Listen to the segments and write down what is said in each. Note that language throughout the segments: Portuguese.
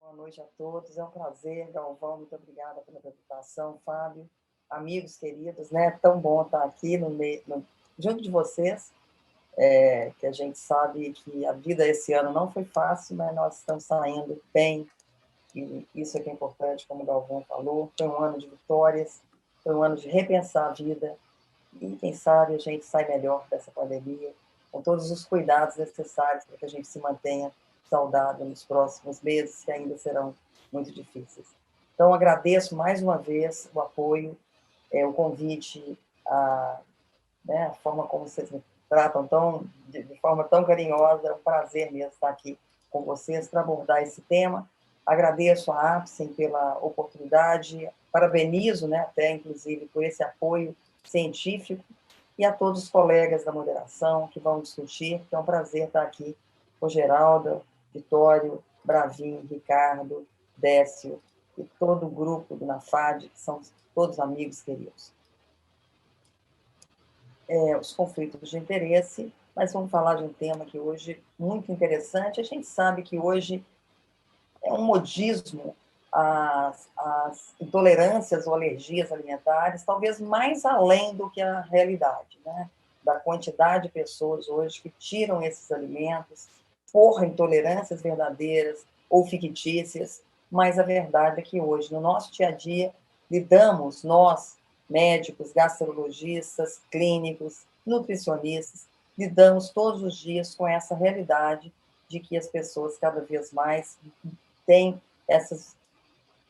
Boa noite a todos, é um prazer, Galvão, muito obrigada pela apresentação, Fábio, amigos queridos, né? É tão bom estar aqui junto de vocês, que a gente sabe que a vida esse ano não foi fácil, mas nós estamos saindo bem, e isso é que é importante, como o Galvão falou, foi um ano de vitórias, foi um ano de repensar a vida, e quem sabe a gente sai melhor dessa pandemia, com todos os cuidados necessários para que a gente se mantenha saudável nos próximos meses, que ainda serão muito difíceis. Então, agradeço mais uma vez o apoio, o convite, a forma como vocês me tratam de forma tão carinhosa. É um prazer mesmo estar aqui com vocês para abordar esse tema. Agradeço a APSEM pela oportunidade, parabenizo, né, até inclusive, por esse apoio científico, e a todos os colegas da moderação que vão discutir, que é um prazer estar aqui com Geralda, Vitório, Bravin, Ricardo, Décio e todo o grupo do NAFAD, que são todos amigos queridos. Os conflitos de interesse, mas vamos falar de um tema que hoje é muito interessante. A gente sabe que hoje é um modismo as intolerâncias ou alergias alimentares, talvez mais além do que a realidade, né? Da quantidade de pessoas hoje que tiram esses alimentos por intolerâncias verdadeiras ou fictícias, mas a verdade é que hoje, no nosso dia a dia, lidamos, nós, médicos, gastrologistas, clínicos, nutricionistas, lidamos todos os dias com essa realidade de que as pessoas cada vez mais têm essas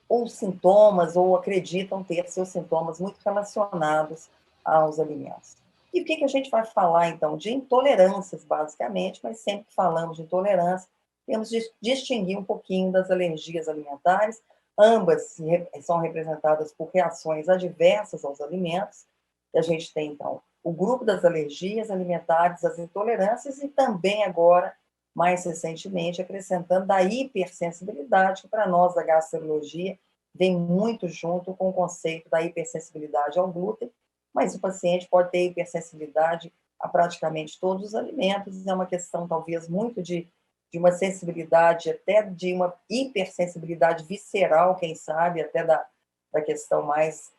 ou sintomas, ou acreditam ter seus sintomas muito relacionados aos alimentos. E o que a gente vai falar, então? De intolerâncias, basicamente, mas sempre que falamos de intolerância, temos de distinguir um pouquinho das alergias alimentares. Ambas são representadas por reações adversas aos alimentos. E a gente tem, então, o grupo das alergias alimentares, as intolerâncias, e também agora mais recentemente, acrescentando da hipersensibilidade, que para nós da gastrologia vem muito junto com o conceito da hipersensibilidade ao glúten, mas o paciente pode ter hipersensibilidade a praticamente todos os alimentos, é uma questão talvez muito de uma sensibilidade, até de uma hipersensibilidade visceral, quem sabe, até da questão mais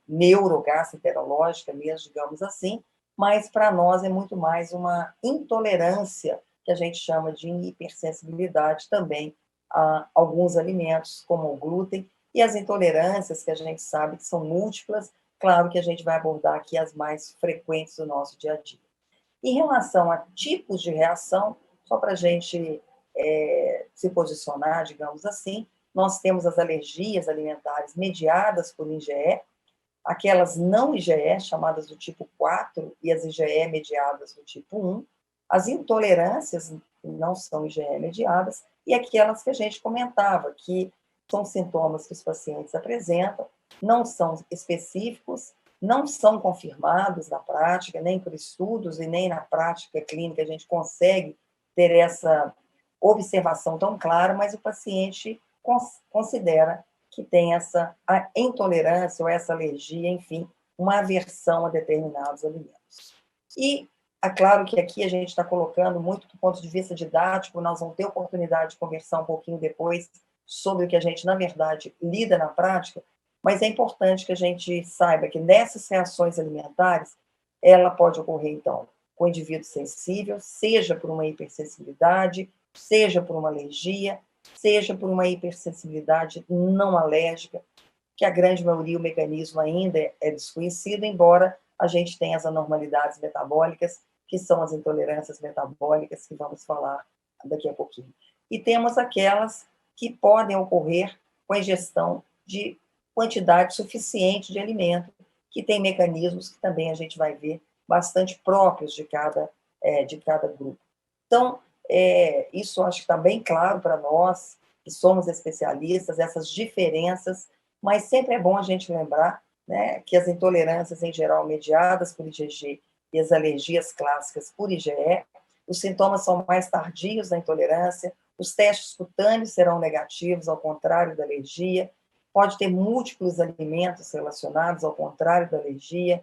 neurogastroenterológica mesmo, digamos assim, mas para nós é muito mais uma intolerância que a gente chama de hipersensibilidade também a alguns alimentos, como o glúten, e as intolerâncias, que a gente sabe que são múltiplas, claro que a gente vai abordar aqui as mais frequentes do nosso dia a dia. Em relação a tipos de reação, só para a gente se posicionar, digamos assim, nós temos as alergias alimentares mediadas por IgE, aquelas não IgE, chamadas do tipo 4, e as IgE mediadas do tipo 1, as intolerâncias que não são IgE mediadas, e aquelas que a gente comentava, que são sintomas que os pacientes apresentam, não são específicos, não são confirmados na prática, nem por estudos e nem na prática clínica a gente consegue ter essa observação tão clara, mas o paciente considera que tem essa intolerância ou essa alergia, enfim, uma aversão a determinados alimentos. E é claro que aqui a gente está colocando muito do ponto de vista didático, nós vamos ter oportunidade de conversar um pouquinho depois sobre o que a gente, na verdade, lida na prática, mas é importante que a gente saiba que nessas reações alimentares, ela pode ocorrer, então, com o indivíduo sensível, seja por uma hipersensibilidade, seja por uma alergia, seja por uma hipersensibilidade não alérgica, que a grande maioria o mecanismo ainda é desconhecido, embora a gente tenha as anormalidades metabólicas, que são as intolerâncias metabólicas, que vamos falar daqui a pouquinho. E temos aquelas que podem ocorrer com a ingestão de quantidade suficiente de alimento, que tem mecanismos que também a gente vai ver bastante próprios de cada grupo. Então, isso acho que está bem claro para nós, que somos especialistas, essas diferenças, mas sempre é bom a gente lembrar, né, que as intolerâncias, em geral, mediadas por IgG e as alergias clássicas por IgE, os sintomas são mais tardios da intolerância, os testes cutâneos serão negativos, ao contrário da alergia, pode ter múltiplos alimentos relacionados, ao contrário da alergia,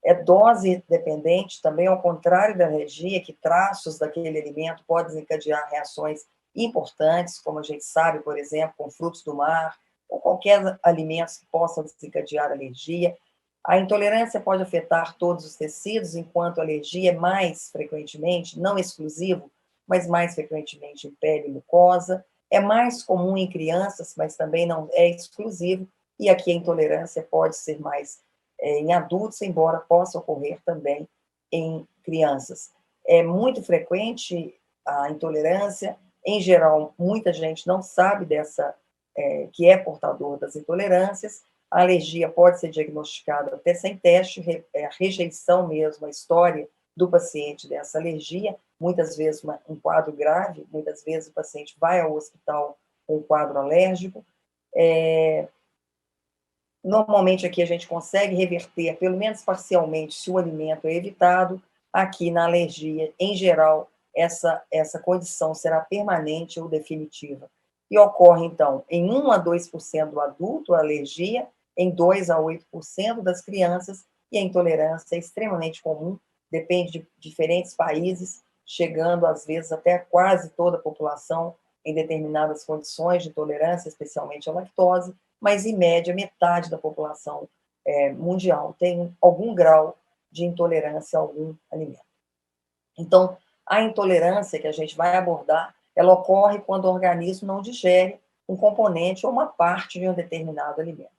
é dose dependente, também ao contrário da alergia, que traços daquele alimento podem desencadear reações importantes, como a gente sabe, por exemplo, com frutos do mar, ou qualquer alimento que possa desencadear alergia. A intolerância pode afetar todos os tecidos, enquanto a alergia é mais frequentemente, não exclusivo, mas mais frequentemente em pele e mucosa. É mais comum em crianças, mas também não é exclusivo. E aqui a intolerância pode ser mais em adultos, embora possa ocorrer também em crianças. É muito frequente a intolerância. Em geral, muita gente não sabe que é portador das intolerâncias. A alergia pode ser diagnosticada até sem teste, a rejeição mesmo, a história do paciente dessa alergia, muitas vezes um quadro grave, muitas vezes o paciente vai ao hospital com um quadro alérgico. Normalmente aqui a gente consegue reverter, pelo menos parcialmente, se o alimento é evitado. Aqui na alergia, em geral, essa condição será permanente ou definitiva. E ocorre, então, em 1 a 2% do adulto, a alergia, em 2 a 8% das crianças, e a intolerância é extremamente comum, depende de diferentes países, chegando, às vezes, até quase toda a população em determinadas condições de intolerância, especialmente à lactose, mas, em média, metade da população mundial tem algum grau de intolerância a algum alimento. Então, a intolerância que a gente vai abordar, ela ocorre quando o organismo não digere um componente ou uma parte de um determinado alimento.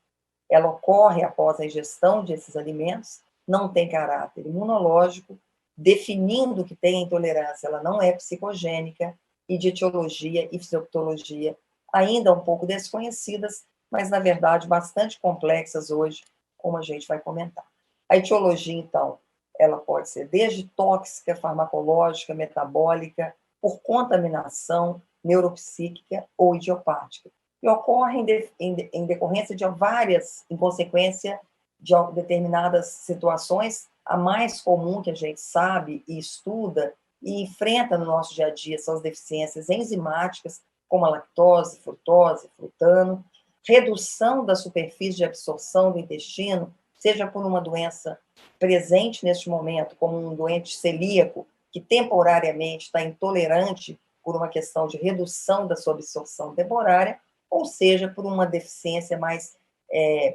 Ela ocorre após a ingestão desses alimentos, não tem caráter imunológico, definindo que tem intolerância, ela não é psicogênica, e de etiologia e fisiopatologia ainda um pouco desconhecidas, mas, na verdade, bastante complexas hoje, como a gente vai comentar. A etiologia, então, ela pode ser desde tóxica, farmacológica, metabólica, por contaminação neuropsíquica ou idiopática. E ocorre em decorrência de várias, em consequência de determinadas situações. A mais comum que a gente sabe e estuda e enfrenta no nosso dia a dia são as deficiências enzimáticas, como a lactose, frutose, frutano, redução da superfície de absorção do intestino, seja por uma doença presente neste momento, como um doente celíaco, que temporariamente está intolerante por uma questão de redução da sua absorção temporária, ou seja, por uma deficiência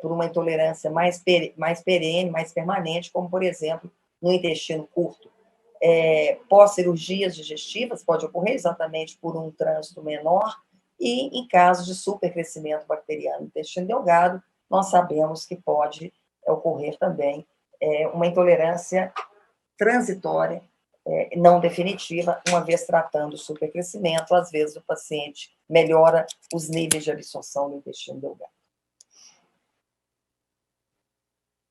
por uma intolerância mais perene, mais permanente, como, por exemplo, no intestino curto. Pós-cirurgias digestivas, pode ocorrer exatamente por um trânsito menor, e em casos de supercrescimento bacteriano no intestino delgado, nós sabemos que pode ocorrer também uma intolerância transitória, não definitiva, uma vez tratando o supercrescimento, às vezes o paciente melhora os níveis de absorção do intestino delgado.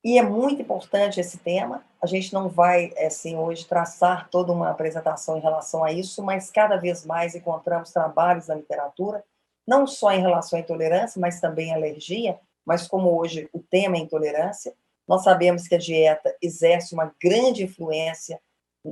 E é muito importante esse tema, a gente não vai, assim, hoje traçar toda uma apresentação em relação a isso, mas cada vez mais encontramos trabalhos na literatura, não só em relação à intolerância, mas também à alergia, mas como hoje o tema é intolerância, nós sabemos que a dieta exerce uma grande influência,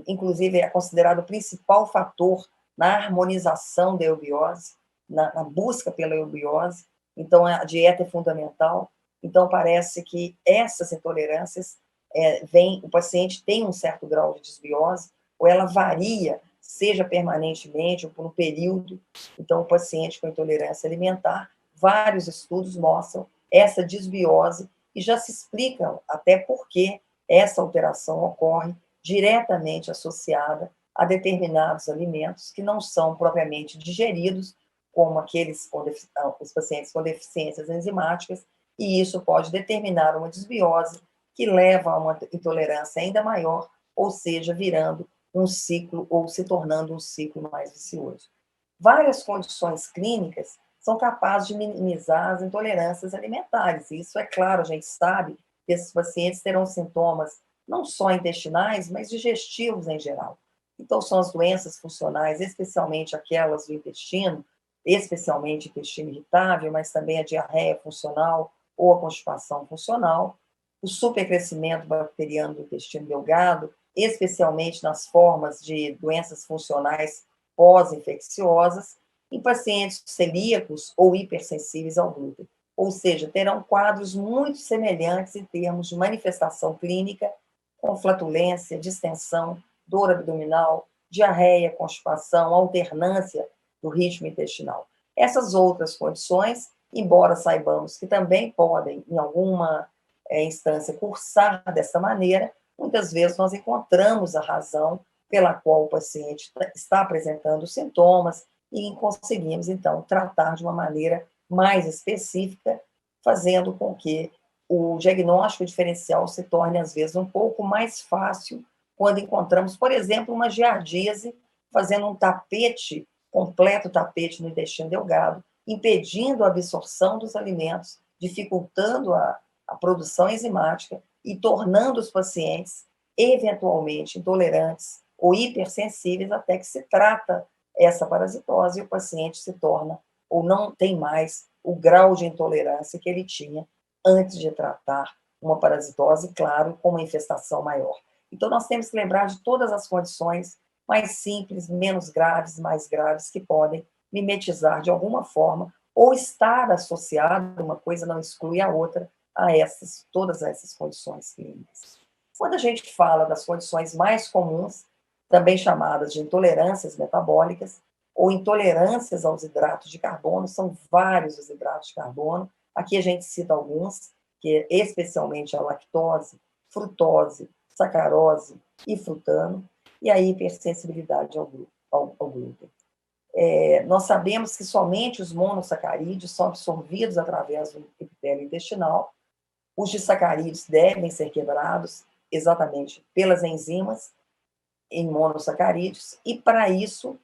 inclusive é considerado o principal fator na harmonização da eubiose, na busca pela eubiose, então a dieta é fundamental. Então, parece que essas intolerâncias o paciente tem um certo grau de desbiose, ou ela varia, seja permanentemente ou por um período. Então, o paciente com intolerância alimentar, vários estudos mostram essa desbiose e já se explicam até por que essa alteração ocorre diretamente associada a determinados alimentos que não são propriamente digeridos, como os pacientes com deficiências enzimáticas, e isso pode determinar uma desbiose que leva a uma intolerância ainda maior, ou seja, virando um ciclo ou se tornando um ciclo mais vicioso. Várias condições clínicas são capazes de minimizar as intolerâncias alimentares, e isso é claro, a gente sabe que esses pacientes terão sintomas não só intestinais, mas digestivos em geral. Então, são as doenças funcionais, especialmente aquelas do intestino, especialmente intestino irritável, mas também a diarreia funcional, ou a constipação funcional, o supercrescimento bacteriano do intestino delgado, especialmente nas formas de doenças funcionais pós-infecciosas, em pacientes celíacos ou hipersensíveis ao glúten. Ou seja, terão quadros muito semelhantes em termos de manifestação clínica, com flatulência, distensão, dor abdominal, diarreia, constipação, alternância do ritmo intestinal. Essas outras condições, embora saibamos que também podem, em alguma instância, cursar dessa maneira, muitas vezes nós encontramos a razão pela qual o paciente está apresentando sintomas e conseguimos, então, tratar de uma maneira mais específica, fazendo com que o diagnóstico diferencial se torne, às vezes, um pouco mais fácil quando encontramos, por exemplo, uma giardíase fazendo um tapete, completo tapete no intestino delgado, impedindo a absorção dos alimentos, dificultando a produção enzimática e tornando os pacientes eventualmente intolerantes ou hipersensíveis até que se trata essa parasitose e o paciente se torna ou não tem mais o grau de intolerância que ele tinha antes de tratar uma parasitose, claro, com uma infestação maior. Então, nós temos que lembrar de todas as condições mais simples, menos graves, mais graves, que podem mimetizar de alguma forma ou estar associado, uma coisa não exclui a outra, a todas essas condições clínicas. Quando a gente fala das condições mais comuns, também chamadas de intolerâncias metabólicas ou intolerâncias aos hidratos de carbono, são vários os hidratos de carbono. Aqui a gente cita alguns, que é especialmente a lactose, frutose, sacarose e frutano, e a hipersensibilidade ao glúten. Nós sabemos que somente os monossacarídeos são absorvidos através do epitélio intestinal. Os disacarídeos devem ser quebrados exatamente pelas enzimas em monossacarídeos, e para isso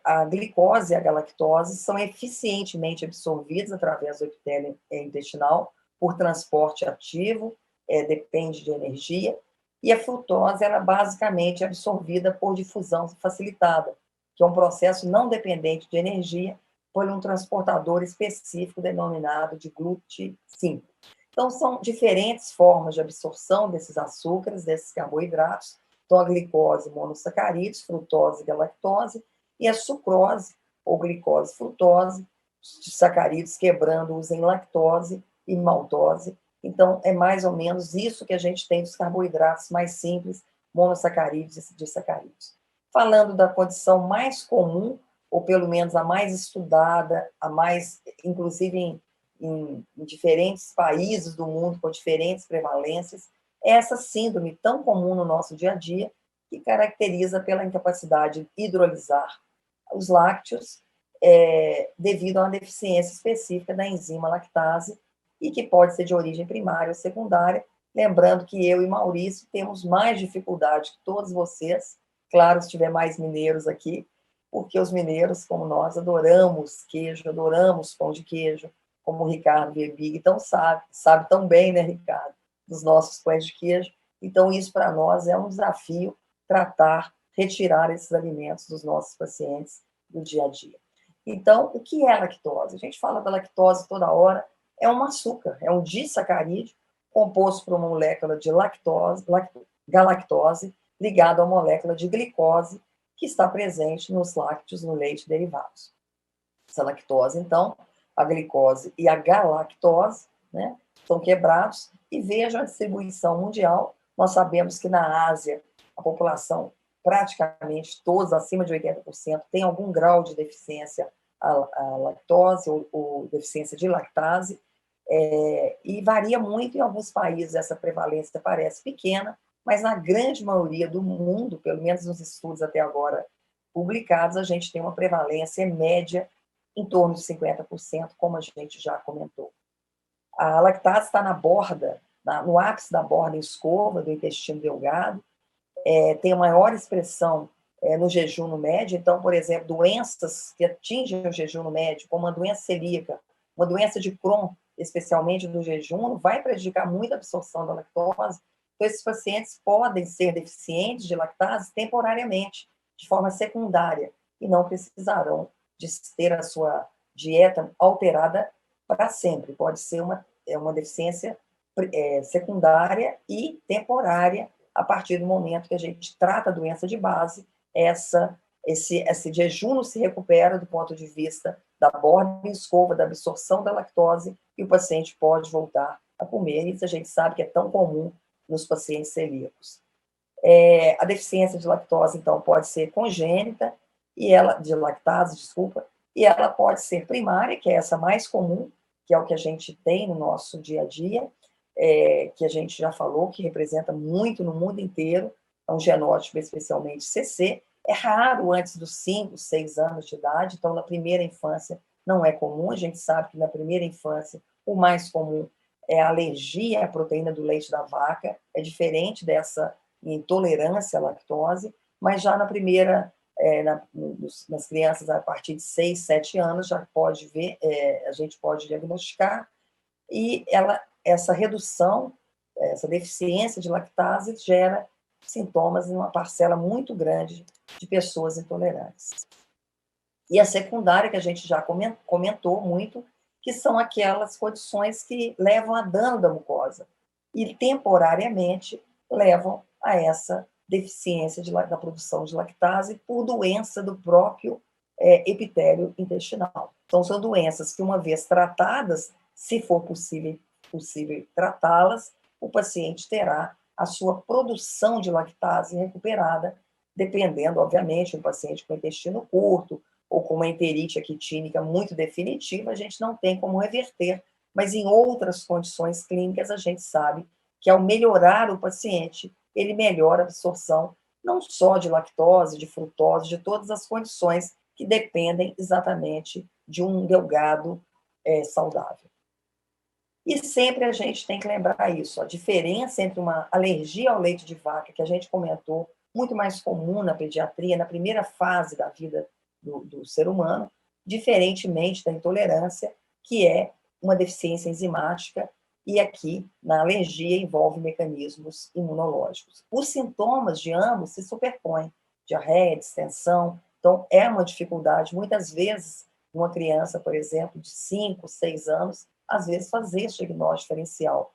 a glicose e a galactose são eficientemente absorvidos através do epitélio intestinal por transporte ativo, depende de energia, e a frutose ela basicamente é absorvida por difusão facilitada, que é um processo não dependente de energia, por um transportador específico denominado de GLUT5. Então, são diferentes formas de absorção desses açúcares, desses carboidratos. Então, a glicose, monossacarídeos, frutose e galactose, e a sucrose, ou glicose, frutose, sacarídeos quebrando-os em lactose e maltose. Então, é mais ou menos isso que a gente tem dos carboidratos mais simples, monossacarídeos e disacarídeos. Falando da condição mais comum, ou pelo menos a mais estudada, a mais, inclusive em diferentes países do mundo, com diferentes prevalências, é essa síndrome tão comum no nosso dia a dia, que caracteriza pela incapacidade de hidrolisar os lácteos, devido a uma deficiência específica da enzima lactase, e que pode ser de origem primária ou secundária. Lembrando que eu e Maurício temos mais dificuldade que todos vocês, claro, se tiver mais mineiros aqui, porque os mineiros, como nós, adoramos queijo, adoramos pão de queijo, como o Ricardo Verbig, então sabe tão bem, né, Ricardo, dos nossos pães de queijo. Então, isso para nós é um desafio, retirar esses alimentos dos nossos pacientes do dia a dia. Então, o que é a lactose? A gente fala da lactose toda hora, é um açúcar, é um disacarídeo composto por uma molécula de galactose ligada a uma molécula de glicose que está presente nos lácteos, no leite e derivados. Essa lactose, então, a glicose e a galactose, né, são quebrados, e vejam a distribuição mundial. Nós sabemos que na Ásia, a população, praticamente todos, acima de 80%, tem algum grau de deficiência à lactose ou deficiência de lactase, e varia muito. Em alguns países essa prevalência parece pequena, mas na grande maioria do mundo, pelo menos nos estudos até agora publicados, a gente tem uma prevalência média em torno de 50%, como a gente já comentou. A lactase está na borda, no ápice da borda escova do intestino delgado, tem a maior expressão no jejum no médio. Então, por exemplo, doenças que atingem o jejum no médio, como uma doença celíaca, uma doença de Crohn, especialmente do jejum, vai prejudicar muito a absorção da lactose. Então, esses pacientes podem ser deficientes de lactase temporariamente, de forma secundária, e não precisarão de ter a sua dieta alterada para sempre. Pode ser uma deficiência secundária e temporária, a partir do momento que a gente trata a doença de base. Esse jejum se recupera do ponto de vista da borda e escova, da absorção da lactose, e o paciente pode voltar a comer. Isso a gente sabe que é tão comum nos pacientes celíacos. A deficiência de lactose, então, pode ser congênita, e ela, de lactase, desculpa, e ela pode ser primária, que é essa mais comum, que é o que a gente tem no nosso dia a dia, que a gente já falou, que representa muito no mundo inteiro, é um genótipo especialmente CC, é raro antes dos 5, 6 anos de idade, então na primeira infância não é comum, a gente sabe que na primeira infância o mais comum é a alergia à proteína do leite da vaca, é diferente dessa intolerância à lactose, mas já na primeira, nas crianças a partir de 6, 7 anos, já pode ver, a gente pode diagnosticar, e essa redução, essa deficiência de lactase gera sintomas em uma parcela muito grande de pessoas intolerantes. E a secundária, que a gente já comentou muito, que são aquelas condições que levam a dano da mucosa e temporariamente levam a essa deficiência da produção de lactase por doença do próprio epitélio intestinal. Então, são doenças que, uma vez tratadas, se for possível tratá-las, o paciente terá a sua produção de lactase recuperada, dependendo, obviamente, um paciente com intestino curto ou com uma enterite actínica muito definitiva, a gente não tem como reverter, mas em outras condições clínicas a gente sabe que ao melhorar o paciente, ele melhora a absorção não só de lactose, de frutose, de todas as condições que dependem exatamente de um delgado saudável. E sempre a gente tem que lembrar isso, a diferença entre uma alergia ao leite de vaca, que a gente comentou, muito mais comum na pediatria, na primeira fase da vida do ser humano, diferentemente da intolerância, que é uma deficiência enzimática, e aqui, na alergia, envolve mecanismos imunológicos. Os sintomas de ambos se superpõem, diarreia, distensão, então é uma dificuldade, muitas vezes, uma criança, por exemplo, de 5, 6 anos, às vezes fazer esse diagnóstico diferencial.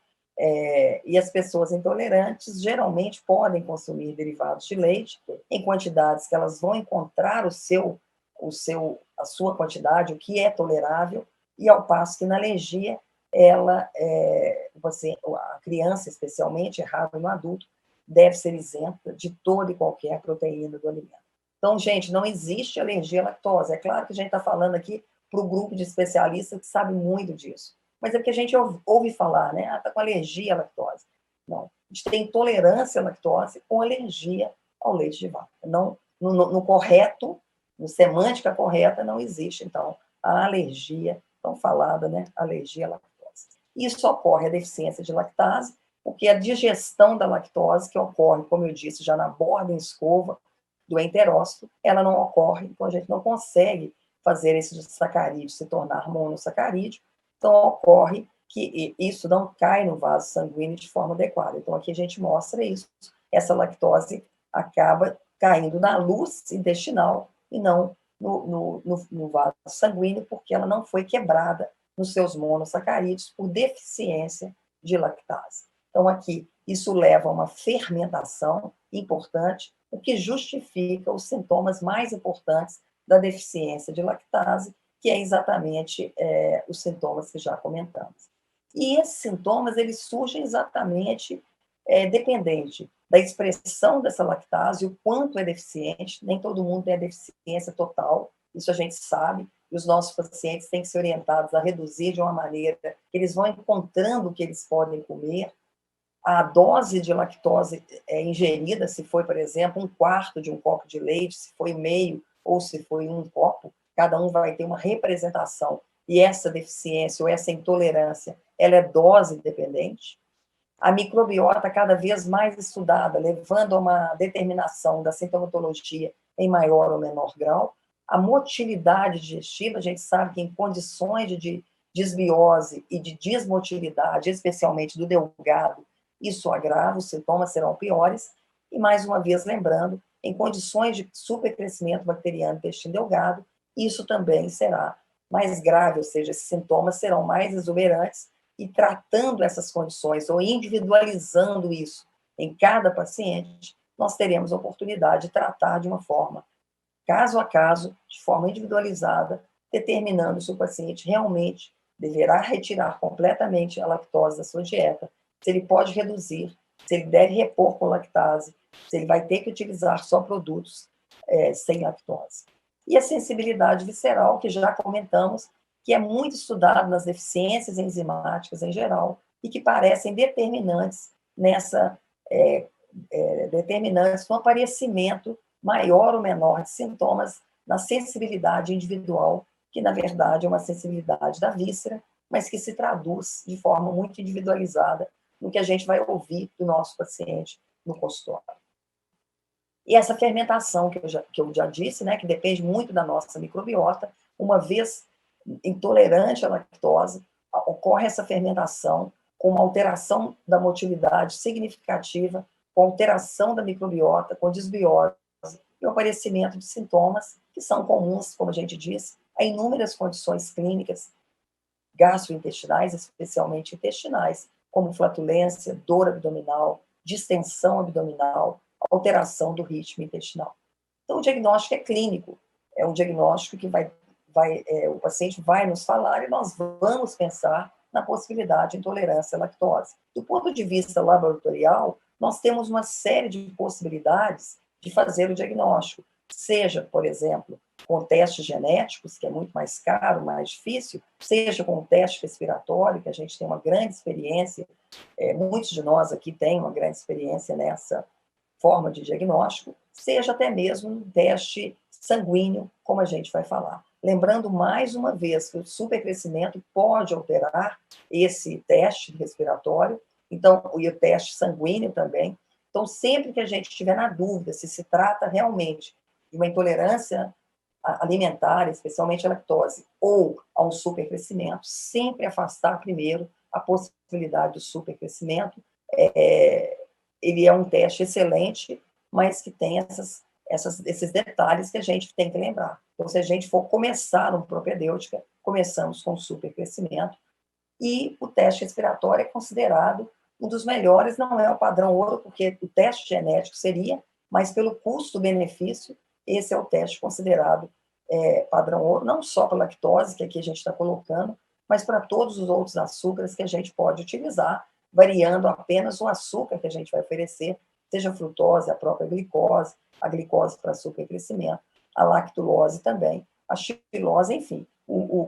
E as pessoas intolerantes geralmente podem consumir derivados de leite em quantidades que elas vão encontrar a sua quantidade, o que é tolerável, e ao passo que na alergia, a criança, especialmente, é raro no adulto, deve ser isenta de toda e qualquer proteína do alimento. Então, gente, não existe alergia à lactose. É claro que a gente está falando aqui para o grupo de especialistas que sabe muito disso. Mas é porque a gente ouve falar, né? Ah, está com alergia à lactose. Não. A gente tem intolerância à lactose com alergia ao leite de vaca. Não, no correto, no semântica correta, não existe, então, a alergia, tão falada, né? Alergia à lactose. Isso ocorre a deficiência de lactase, porque a digestão da lactose, que ocorre, como eu disse, já na borda em escova do enterócito, ela não ocorre, então a gente não consegue fazer esse sacarídeo se tornar monossacarídeo, então ocorre que isso não cai no vaso sanguíneo de forma adequada. Então aqui a gente mostra isso, essa lactose acaba caindo na luz intestinal e não no vaso sanguíneo, porque ela não foi quebrada nos seus monossacarídeos por deficiência de lactase. Então aqui isso leva a uma fermentação importante, o que justifica os sintomas mais importantes da deficiência de lactase, que é exatamente os sintomas que já comentamos. E esses sintomas, eles surgem exatamente dependente da expressão dessa lactase, o quanto é deficiente, nem todo mundo tem a deficiência total, isso a gente sabe, e os nossos pacientes têm que ser orientados a reduzir de uma maneira que eles vão encontrando o que eles podem comer, a dose de lactose ingerida, se foi, por exemplo, 1/4 de um copo de leite, se foi meio ou se foi um copo, cada um vai ter uma representação. E essa deficiência ou essa intolerância, ela é dose dependente. A microbiota cada vez mais estudada, levando a uma determinação da sintomatologia em maior ou menor grau. A motilidade digestiva, a gente sabe que em condições de desbiose e de desmotilidade, especialmente do delgado, isso agrava, os sintomas serão piores. E, mais uma vez, lembrando, em condições de supercrescimento bacteriano do intestino delgado, isso também será mais grave, ou seja, esses sintomas serão mais exuberantes, e tratando essas condições, ou individualizando isso em cada paciente, nós teremos a oportunidade de tratar de uma forma, caso a caso, de forma individualizada, determinando se o paciente realmente deverá retirar completamente a lactose da sua dieta, se ele pode reduzir, se ele deve repor com lactase, se ele vai ter que utilizar só produtos sem lactose. e a sensibilidade visceral, que já comentamos, que é muito estudado nas deficiências enzimáticas em geral, e que parecem determinantes determinantes no aparecimento maior ou menor de sintomas na sensibilidade individual, que na verdade é uma sensibilidade da víscera, mas que se traduz de forma muito individualizada no que a gente vai ouvir do nosso paciente no consultório. E essa fermentação que eu já disse, né, que depende muito da nossa microbiota, uma vez intolerante à lactose, ocorre essa fermentação com uma alteração da motilidade significativa, com alteração da microbiota, com desbiose e o aparecimento de sintomas que são comuns, como a gente disse, a inúmeras condições clínicas gastrointestinais, especialmente intestinais, como flatulência, dor abdominal, distensão abdominal, alteração do ritmo intestinal. Então, o diagnóstico é clínico, é um diagnóstico que o paciente vai nos falar e nós vamos pensar na possibilidade de intolerância à lactose. Do ponto de vista laboratorial, nós temos uma série de possibilidades de fazer o diagnóstico, seja, por exemplo, com testes genéticos, que é muito mais caro, mais difícil, seja com o teste respiratório, que a gente tem uma grande experiência, muitos de nós aqui têm uma grande experiência nessa forma de diagnóstico, seja até mesmo um teste sanguíneo, como a gente vai falar. Lembrando mais uma vez que o supercrescimento pode alterar esse teste respiratório, então, e o teste sanguíneo também. Então, sempre que a gente estiver na dúvida se se trata realmente de uma intolerância alimentar, especialmente a lactose, ou a um supercrescimento, sempre afastar primeiro a possibilidade do supercrescimento. Ele é um teste excelente, mas que tem esses detalhes que a gente tem que lembrar. Então, se a gente for começar uma propedêutica, começamos com supercrescimento, e o teste respiratório é considerado um dos melhores, não é o padrão ouro, porque o teste genético seria, mas pelo custo-benefício, esse é o teste considerado padrão ouro, não só para lactose, que aqui a gente está colocando, mas para todos os outros açúcares que a gente pode utilizar, variando apenas o açúcar que a gente vai oferecer, seja a frutose, a própria glicose, a glicose para açúcar e crescimento, a lactulose também, a xilose, enfim, o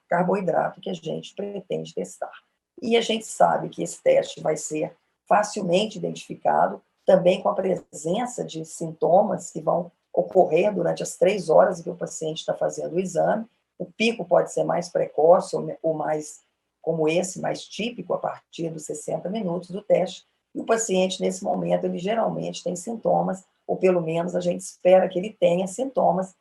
carboidrato que a gente pretende testar. E a gente sabe que esse teste vai ser facilmente identificado, também com a presença de sintomas que vão ocorrer durante as 3 horas que o paciente está fazendo o exame. O pico pode ser mais precoce ou mais, como esse, mais típico, a partir dos 60 minutos do teste. E o paciente, nesse momento, ele geralmente tem sintomas, ou pelo menos a gente espera que ele tenha sintomas,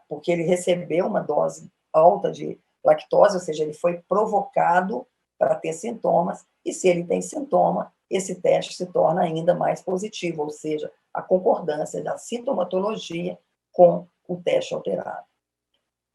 porque ele recebeu uma dose alta de lactose, ou seja, ele foi provocado para ter sintomas, e se ele tem sintoma, esse teste se torna ainda mais positivo, ou seja, a concordância da sintomatologia com o teste alterado.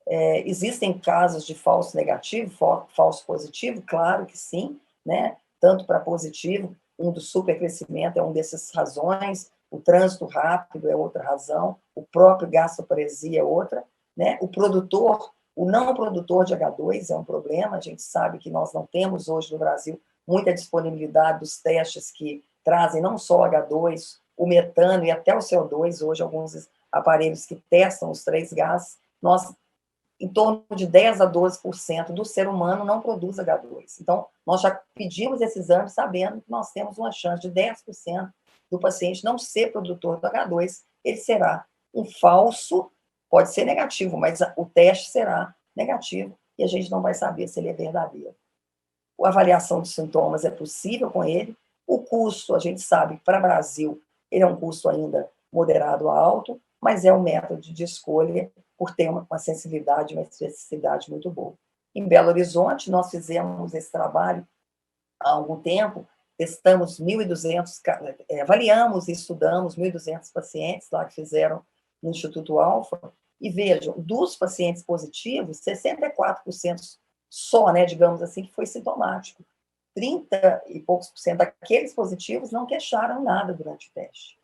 Existem casos de falso negativo, falso positivo? Claro que sim, né? Tanto para positivo, do supercrescimento é uma dessas razões, o trânsito rápido é outra razão, o próprio gastroparesia é outra, né? O não produtor de H2 é um problema, a gente sabe que nós não temos hoje no Brasil muita disponibilidade dos testes que trazem não só H2, o metano e até o CO2, hoje alguns aparelhos que testam os 3 gases, em torno de 10 a 12% do ser humano não produz H2. Então, nós já pedimos esse exame sabendo que nós temos uma chance de 10% do paciente não ser produtor do H2, ele será um falso, pode ser negativo, mas o teste será negativo e a gente não vai saber se ele é verdadeiro. A avaliação de sintomas é possível com ele. O custo, a gente sabe que para o Brasil, ele é um custo ainda moderado a alto, mas é um método de escolha por ter uma sensibilidade, uma especificidade muito boa. Em Belo Horizonte, nós fizemos esse trabalho há algum tempo, testamos 1.200, avaliamos e estudamos 1.200 pacientes lá que fizeram no Instituto Alfa, e vejam, dos pacientes positivos, 64% só, né, digamos assim, que foi sintomático. 30 e poucos por cento daqueles positivos não queixaram nada durante o teste.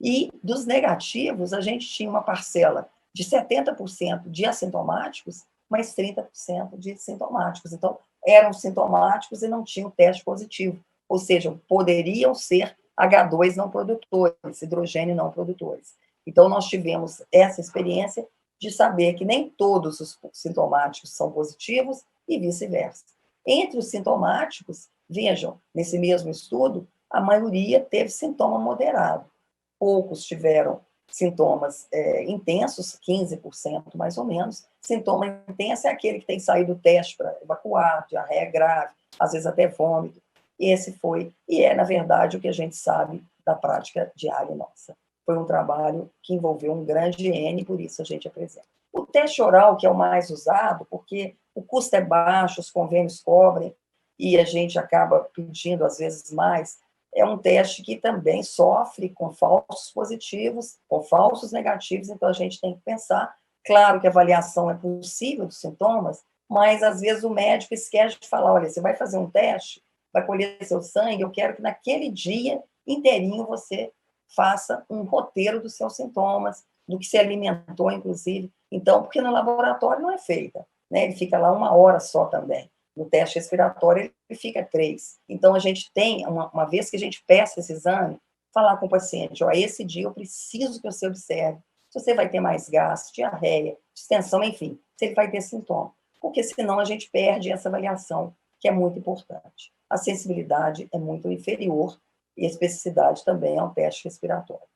E dos negativos, a gente tinha uma parcela de 70% de assintomáticos, mais 30% de sintomáticos. Então, eram sintomáticos e não tinham teste positivo. Ou seja, poderiam ser H2 não produtores, hidrogênio não produtores. Então, nós tivemos essa experiência de saber que nem todos os sintomáticos são positivos e vice-versa. Entre os sintomáticos, vejam, nesse mesmo estudo, a maioria teve sintoma moderado. Poucos tiveram sintomas intensos, 15% mais ou menos. Sintoma intenso é aquele que tem saído do teste para evacuar, diarreia grave, às vezes até vômito. Esse foi, e é, na verdade, o que a gente sabe da prática diária nossa. Foi um trabalho que envolveu um grande N, por isso a gente apresenta. O teste oral, que é o mais usado, porque o custo é baixo, os convênios cobrem, e a gente acaba pedindo, às vezes, mais, é um teste que também sofre com falsos positivos, com falsos negativos, então a gente tem que pensar. Claro que a avaliação é possível dos sintomas, mas às vezes o médico esquece de falar: olha, você vai fazer um teste, vai colher seu sangue, eu quero que naquele dia inteirinho você faça um roteiro dos seus sintomas, do que se alimentou, inclusive. Então, porque no laboratório não é feita, né? Ele fica lá 1 hora só também. No teste respiratório, ele fica 3. Então, a gente tem, uma vez que a gente peça esse exame, falar com o paciente: ó, esse dia eu preciso que você observe se você vai ter mais gasto, diarreia, distensão, enfim, se ele vai ter sintoma. Porque senão a gente perde essa avaliação, que é muito importante. A sensibilidade é muito inferior e a especificidade também é um teste respiratório.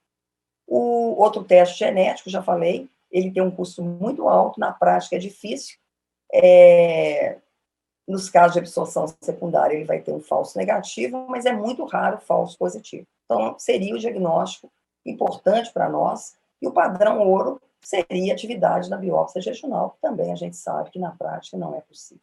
O outro teste genético, já falei, ele tem um custo muito alto, na prática é difícil. Nos casos de absorção secundária, ele vai ter um falso negativo, mas é muito raro o falso positivo. Então, seria o diagnóstico importante para nós, e o padrão ouro seria atividade na biópsia jejunal, que também a gente sabe que na prática não é possível.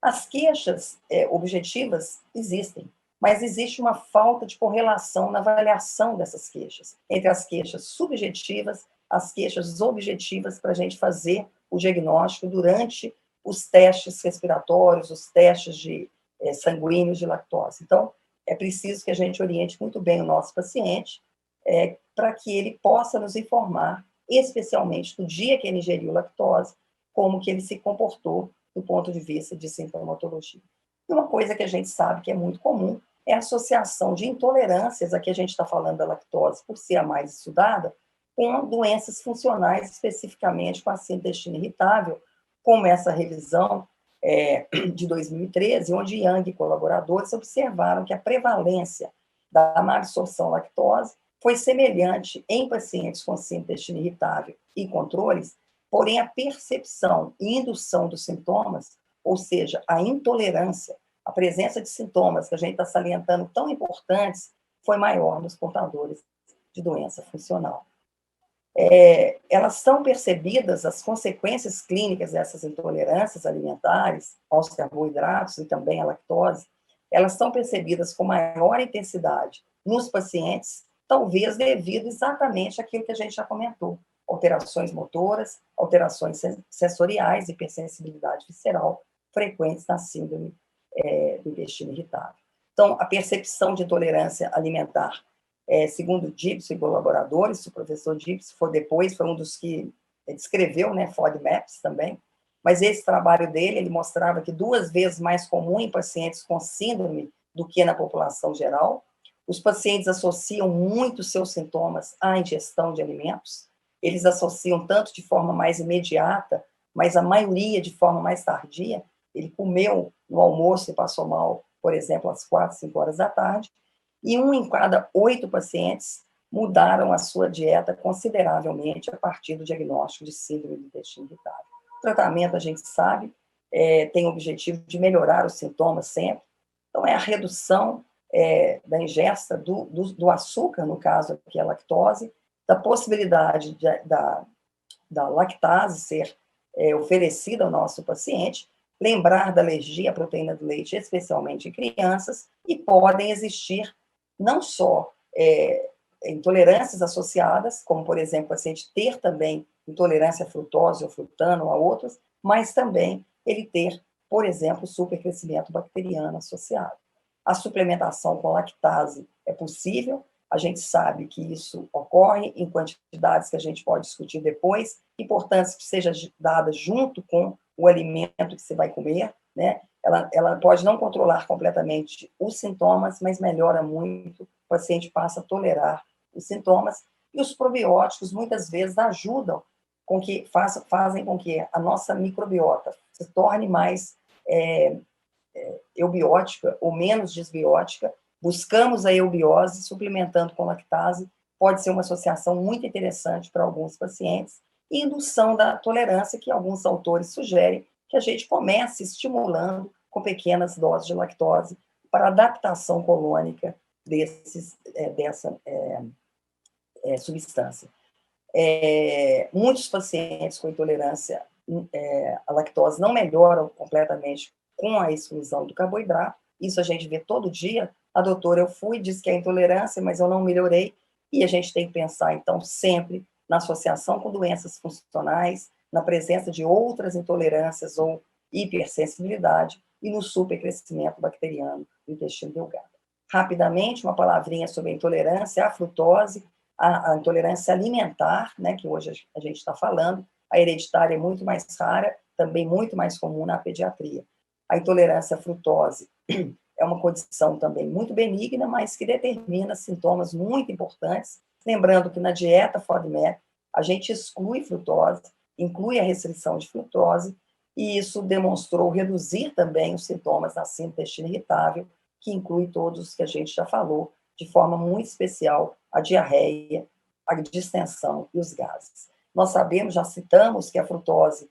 As queixas objetivas existem, mas existe uma falta de correlação na avaliação dessas queixas, entre as queixas subjetivas, as queixas objetivas, para a gente fazer o diagnóstico durante os testes respiratórios, os testes sanguíneos de lactose. Então, é preciso que a gente oriente muito bem o nosso paciente para que ele possa nos informar, especialmente no dia que ele ingeriu lactose, como que ele se comportou do ponto de vista de sintomatologia. E uma coisa que a gente sabe que é muito comum é a associação de intolerâncias, aqui a gente está falando da lactose por ser a mais estudada, com doenças funcionais, especificamente com a síndrome do intestino irritável, como essa revisão de 2013, onde Yang e colaboradores observaram que a prevalência da má absorção lactose foi semelhante em pacientes com síndrome do intestino irritável e controles, porém a percepção e indução dos sintomas, ou seja, a intolerância, a presença de sintomas que a gente está salientando tão importantes, foi maior nos portadores de doença funcional. Elas são percebidas, as consequências clínicas dessas intolerâncias alimentares aos carboidratos e também à lactose, elas são percebidas com maior intensidade nos pacientes, talvez devido exatamente àquilo que a gente já comentou: alterações motoras, alterações sensoriais, hipersensibilidade visceral, frequentes na síndrome do intestino irritável. Então, a percepção de intolerância alimentar, segundo Gibson e colaboradores, o professor Gibson foi um dos que descreveu, né, FODMAPs também, mas esse trabalho dele, ele mostrava que 2 vezes mais comum em pacientes com síndrome do que na população geral. Os pacientes associam muito seus sintomas à ingestão de alimentos, eles associam tanto de forma mais imediata, mas a maioria de forma mais tardia. Ele comeu no almoço e passou mal, por exemplo, às 4, 5 horas da tarde, e 1 em cada 8 pacientes mudaram a sua dieta consideravelmente a partir do diagnóstico de síndrome do intestino irritável. O tratamento, a gente sabe, tem o objetivo de melhorar os sintomas sempre. Então, é a redução da ingesta do açúcar, no caso aqui a lactose, da possibilidade da lactase ser oferecida ao nosso paciente, lembrar da alergia à proteína do leite, especialmente em crianças, e podem existir não só intolerâncias associadas, como, por exemplo, o paciente ter também intolerância à frutose ou frutano ou a outros, mas também ele ter, por exemplo, supercrescimento bacteriano associado. A suplementação com lactase é possível, a gente sabe que isso ocorre em quantidades que a gente pode discutir depois, importante que seja dada junto com o alimento que você vai comer, né? Ela pode não controlar completamente os sintomas, mas melhora muito, o paciente passa a tolerar os sintomas, e os probióticos muitas vezes ajudam fazem com que a nossa microbiota se torne mais eubiótica ou menos desbiótica. Buscamos a eubiose, suplementando com lactase, pode ser uma associação muito interessante para alguns pacientes, e indução da tolerância, que alguns autores sugerem que a gente comece estimulando com pequenas doses de lactose para adaptação colônica dessa substância. Muitos pacientes com intolerância à lactose não melhoram completamente com a exclusão do carboidrato. Isso a gente vê todo dia. A doutora, eu fui, disse que é intolerância, mas eu não melhorei. E a gente tem que pensar, então, sempre na associação com doenças funcionais, na presença de outras intolerâncias ou hipersensibilidade e no supercrescimento bacteriano do intestino delgado. Rapidamente, uma palavrinha sobre a intolerância à frutose, a intolerância alimentar, né, que hoje a gente está falando. A hereditária é muito mais rara, também muito mais comum na pediatria. A intolerância à frutose é uma condição também muito benigna, mas que determina sintomas muito importantes. Lembrando que na dieta FODMAP, a gente exclui frutose, inclui a restrição de frutose, e isso demonstrou reduzir também os sintomas da síndrome do intestino irritável, que inclui todos os que a gente já falou, de forma muito especial a diarreia, a distensão e os gases. Nós sabemos, já citamos, que a frutose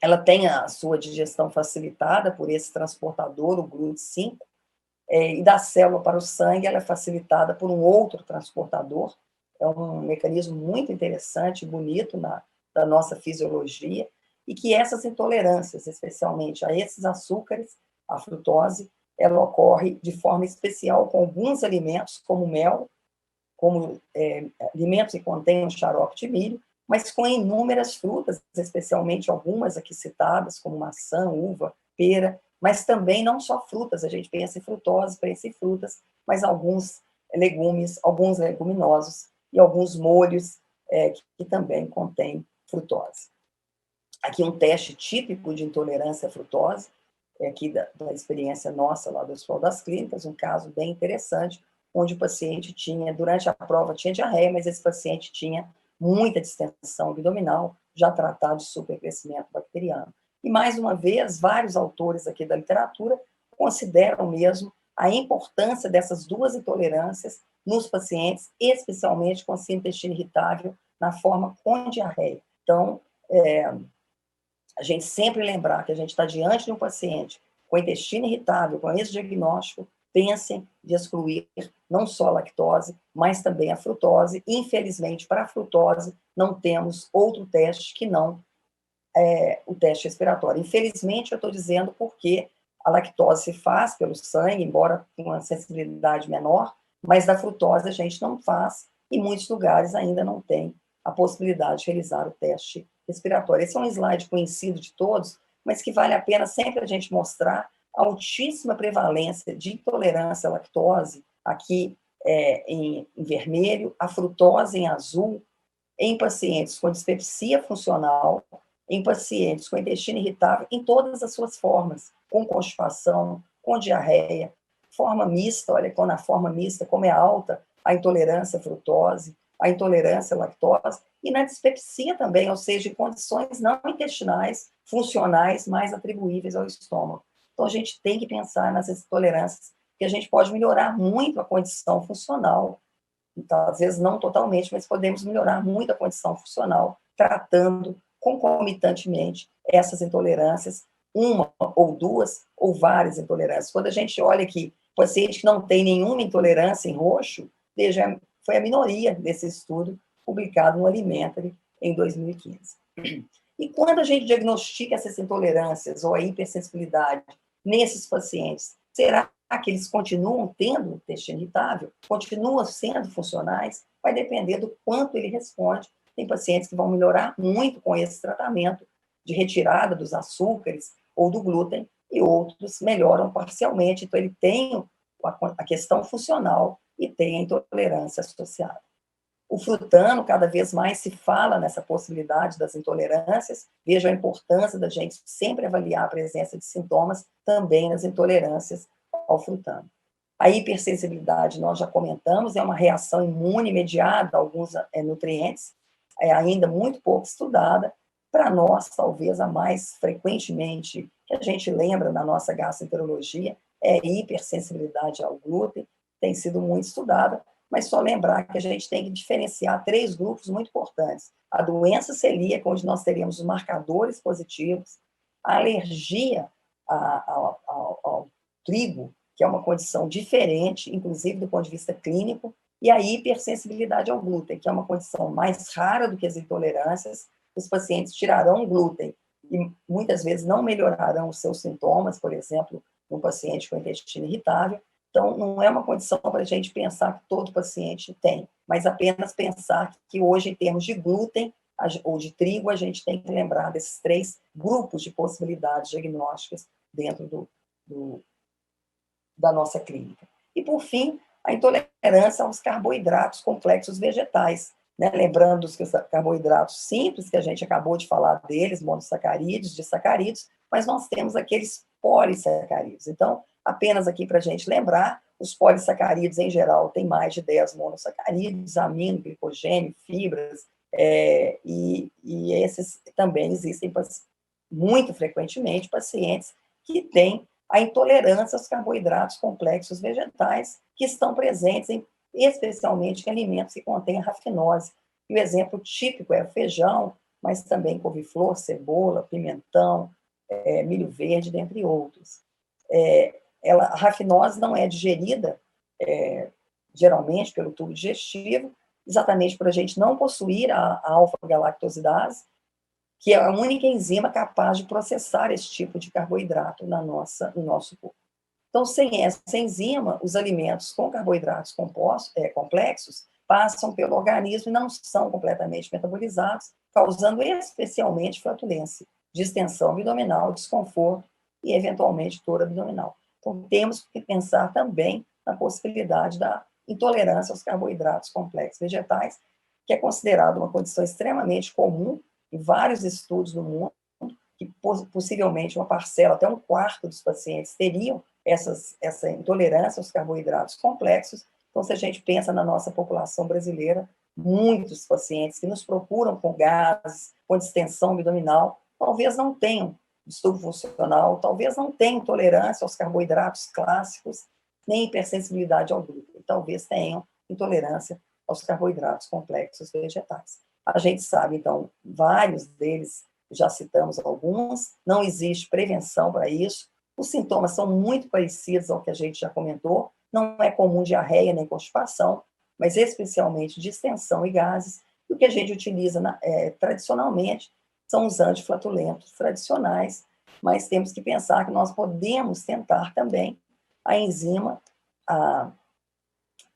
ela tem a sua digestão facilitada por esse transportador, o GLUT5, e da célula para o sangue ela é facilitada por um outro transportador. É um mecanismo muito interessante e bonito da nossa fisiologia, e que essas intolerâncias, especialmente a esses açúcares, a frutose, ela ocorre de forma especial com alguns alimentos, como mel, como alimentos que contêm xarope de milho, mas com inúmeras frutas, especialmente algumas aqui citadas, como maçã, uva, pera, mas também não só frutas, a gente pensa em frutose, pensa em frutas, mas alguns legumes, alguns leguminosos e alguns molhos que também contêm frutose. Aqui um teste típico de intolerância à frutose, aqui da experiência nossa lá do Hospital das Clínicas, um caso bem interessante, onde o paciente tinha, durante a prova, tinha diarreia, mas esse paciente tinha muita distensão abdominal, já tratado de supercrescimento bacteriano. E, mais uma vez, vários autores aqui da literatura consideram mesmo a importância dessas duas intolerâncias nos pacientes, especialmente com síndrome do intestino irritável, na forma com diarreia. Então, a gente sempre lembrar que a gente está diante de um paciente com intestino irritável, com esse diagnóstico, pensem de excluir não só a lactose, mas também a frutose. Infelizmente, para a frutose, não temos outro teste que não o teste respiratório. Infelizmente, eu estou dizendo porque a lactose se faz pelo sangue, embora com uma sensibilidade menor, mas da frutose a gente não faz, e muitos lugares ainda não tem a possibilidade de realizar o teste respiratório. Esse é um slide conhecido de todos, mas que vale a pena sempre a gente mostrar a altíssima prevalência de intolerância à lactose, aqui em vermelho, a frutose em azul, em pacientes com dispepsia funcional, em pacientes com intestino irritável, em todas as suas formas, com constipação, com diarreia, forma mista, olha, quando a forma mista, como é alta a intolerância à frutose, a intolerância à lactose, e na dispepsia também, ou seja, em condições não intestinais, funcionais, mais atribuíveis ao estômago. Então, a gente tem que pensar nessas intolerâncias, que a gente pode melhorar muito a condição funcional. Então, às vezes, não totalmente, mas podemos melhorar muito a condição funcional, tratando concomitantemente essas intolerâncias, uma ou duas ou várias intolerâncias. Quando a gente olha aqui, paciente que não tem nenhuma intolerância em roxo, veja, foi a minoria desse estudo publicado no Alimentary em 2015. E quando a gente diagnostica essas intolerâncias ou a hipersensibilidade nesses pacientes, será que eles continuam tendo intestino irritável? Continuam sendo funcionais? Vai depender do quanto ele responde. Tem pacientes que vão melhorar muito com esse tratamento de retirada dos açúcares ou do glúten, e outros melhoram parcialmente. Então, ele tem a questão funcional e tem a intolerância associada. O frutano, cada vez mais se fala nessa possibilidade das intolerâncias. Veja a importância da gente sempre avaliar a presença de sintomas também nas intolerâncias ao frutano. A hipersensibilidade, nós já comentamos, é uma reação imune mediada a alguns nutrientes, é ainda muito pouco estudada. Para nós, talvez a mais frequentemente que a gente lembra na nossa gastroenterologia é a hipersensibilidade ao glúten, tem sido muito estudada, mas só lembrar que a gente tem que diferenciar 3 grupos muito importantes. A doença celíaca, onde nós teríamos os marcadores positivos, a alergia ao trigo, que é uma condição diferente, inclusive do ponto de vista clínico, e a hipersensibilidade ao glúten, que é uma condição mais rara do que as intolerâncias. Os pacientes tirarão o glúten e muitas vezes não melhorarão os seus sintomas, por exemplo, um paciente com intestino irritável. Então, não é uma condição para a gente pensar que todo paciente tem, mas apenas pensar que hoje, em termos de glúten ou de trigo, a gente tem que lembrar desses 3 grupos de possibilidades diagnósticas dentro da nossa clínica. E, por fim, a intolerância aos carboidratos complexos vegetais, né? Lembrando os carboidratos simples, que a gente acabou de falar deles, monossacarídeos, disacarídeos, mas nós temos aqueles polissacarídeos. Então, apenas aqui para a gente lembrar, os polissacarídeos, em geral, têm mais de 10 monossacarídeos, amino, glicogênio, fibras, e esses também existem muito frequentemente pacientes que têm a intolerância aos carboidratos complexos vegetais, que estão presentes especialmente em alimentos que contêm rafinose. E o exemplo típico é o feijão, mas também couve-flor, cebola, pimentão, milho verde, dentre outros. A rafinose não é digerida, geralmente, pelo tubo digestivo, exatamente por a gente não possuir a alfa-galactosidase, que é a única enzima capaz de processar esse tipo de carboidrato no nosso corpo. Então, sem essa enzima, os alimentos com carboidratos complexos passam pelo organismo e não são completamente metabolizados, causando especialmente flatulência, distensão abdominal, desconforto e, eventualmente, dor abdominal. Então, temos que pensar também na possibilidade da intolerância aos carboidratos complexos vegetais, que é considerada uma condição extremamente comum em vários estudos no mundo, que possivelmente uma parcela, até 1/4 dos pacientes teriam essa intolerância aos carboidratos complexos. Então, se a gente pensa na nossa população brasileira, muitos pacientes que nos procuram com gases, com distensão abdominal, talvez não tenham distúrbio funcional, talvez não tenham intolerância aos carboidratos clássicos, nem hipersensibilidade ao glúten, talvez tenham intolerância aos carboidratos complexos vegetais. A gente sabe, então, vários deles, já citamos alguns, não existe prevenção para isso, os sintomas são muito parecidos ao que a gente já comentou, não é comum diarreia nem constipação, mas especialmente distensão e gases, e o que a gente utiliza tradicionalmente são os antiflatulentos tradicionais, mas temos que pensar que nós podemos tentar também a enzima, a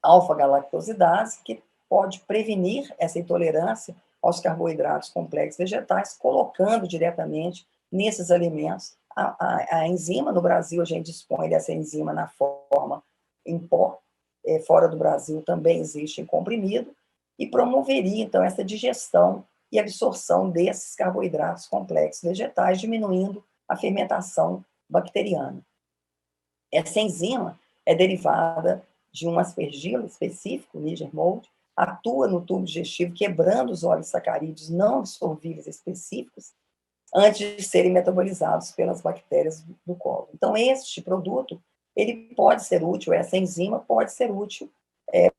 alfa-galactosidase, que pode prevenir essa intolerância aos carboidratos complexos vegetais, colocando diretamente nesses alimentos a enzima. No Brasil, a gente dispõe dessa enzima na forma em pó, fora do Brasil também existe em comprimido, e promoveria, então, essa digestão e absorção desses carboidratos complexos vegetais, diminuindo a fermentação bacteriana. Essa enzima é derivada de um aspergilo específico, Niger mold, atua no tubo digestivo, quebrando os olissacarídeos não absorvíveis específicos, antes de serem metabolizados pelas bactérias do colo. Então, este produto, ele pode ser útil, essa enzima pode ser útil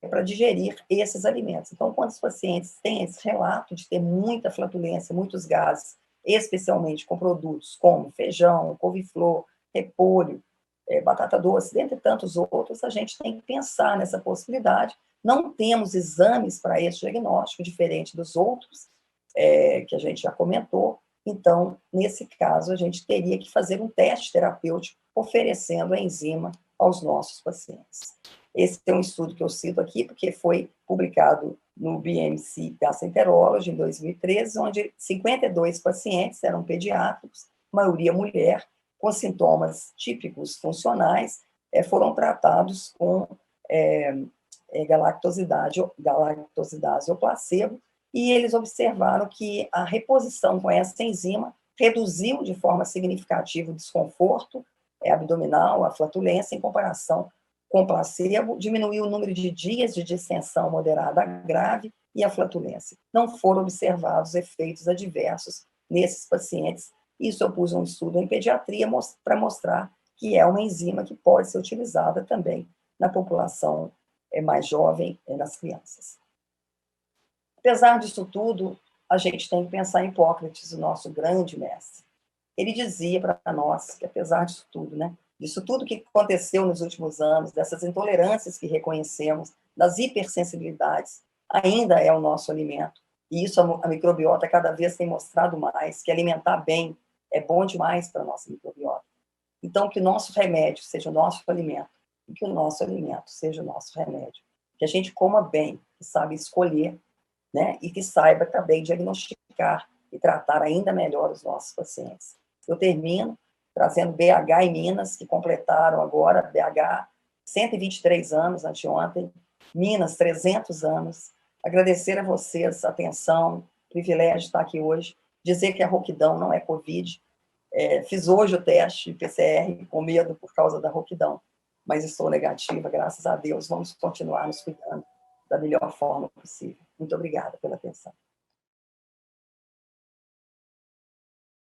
para digerir esses alimentos. Então, quando os pacientes têm esse relato de ter muita flatulência, muitos gases, especialmente com produtos como feijão, couve-flor, repolho, batata doce, dentre tantos outros, a gente tem que pensar nessa possibilidade. Não temos exames para esse diagnóstico, diferente dos outros, que a gente já comentou. Então, nesse caso, a gente teria que fazer um teste terapêutico oferecendo a enzima aos nossos pacientes. Esse é um estudo que eu cito aqui, porque foi publicado no BMC Gastroenterology, em 2013, onde 52 pacientes eram pediátricos, maioria mulher, com sintomas típicos funcionais, foram tratados com galactosidase ou placebo, e eles observaram que a reposição com essa enzima reduziu de forma significativa o desconforto abdominal, a flatulência, em comparação com placebo, diminuiu o número de dias de distensão moderada a grave e a flatulência. Não foram observados efeitos adversos nesses pacientes. Isso eu pus um estudo em pediatria para mostrar que é uma enzima que pode ser utilizada também na população mais jovem e nas crianças. Apesar disso tudo, a gente tem que pensar em Hipócrates, o nosso grande mestre. Ele dizia para nós que, apesar disso tudo, né, disso tudo que aconteceu nos últimos anos, dessas intolerâncias que reconhecemos, das hipersensibilidades, ainda é o nosso alimento. E isso a microbiota cada vez tem mostrado mais, que alimentar bem é bom demais para a nossa microbiota. Então, que o nosso remédio seja o nosso alimento, e que o nosso alimento seja o nosso remédio. Que a gente coma bem, que sabe escolher, né, e que saiba também diagnosticar e tratar ainda melhor os nossos pacientes. Eu termino trazendo BH em Minas, que completaram agora, BH, 123 anos, anteontem, Minas, 300 anos. Agradecer a vocês a atenção, privilégio de estar aqui hoje, dizer que a rouquidão não é Covid. Fiz hoje o teste PCR com medo por causa da rouquidão, mas estou negativa, graças a Deus. Vamos continuar nos cuidando da melhor forma possível. Muito obrigada pela atenção.